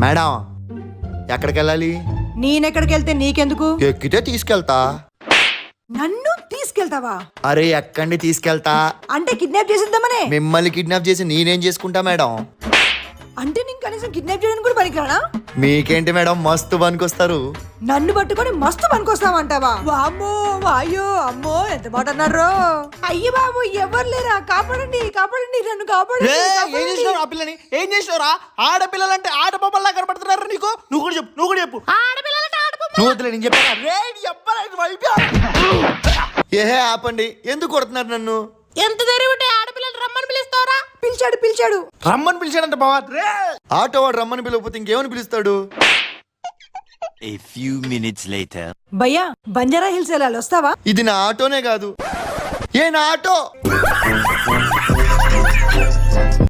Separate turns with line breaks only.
Madam ఎక్కడికి వెళ్ళాలి?
నేనెక్కడికి వెళ్తే నీకెందుకు?
ఎక్కితే తీసుకెళ్తా.
నన్ను తీసుకెళ్తావా?
అరే ఎక్కండి తీసుకెళ్తా.
అంటే కిడ్నాప్ చేసిద్దామనే?
మిమ్మల్ని కిడ్నాప్ చేసి నేనేం చేసుకుంటా మేడం?
అంటే నేను కనీసం కిడ్నాప్ చేయడానికి కూడా పనికిరానా?
మీకేంటి మేడం మస్తు పనికొస్తారు.
నన్ను పట్టుకొని మస్తు పనికొస్తామంటావా? వామ్మో వాయో అమ్మో ఎంత మాట అన్నారు. అయ్య బాబు ఎవరు లేరా, కాపాడండి కాపాడండి నన్ను కాపాడండి.
ఏం చేసినావు ఆ పిల్లని? ఏం చేసినావురా? ఆడపిల్లలంటే ఆడపమ్మల్లా కనపడుతున్నారు నీకు. నువ్వు కూడా చెప్పు ఆడపిల్లలంటే
నువ్వు వద్దులే, నేను చెప్పాను. ఏహే ఆపండి, ఎందుకు కొడుతున్నారు నన్ను?
ఎంత ధైర్యం ఉంటే ఆడపిల్లలు రమ్మని పిలుస్తారా?
పిలిచాడు
రమ్మని పిలిచాడంట బావా.
ఆటో వాడు రమ్మని పిలవకపోతే ఇంకేమని పిలుస్తాడు?
A few minutes later.
భయ్యా బంజారా హిల్స్ వెళ్ళాలి, వస్తావా?
ఇది నా ఆటోనే కాదు, ఏ నా ఆటో.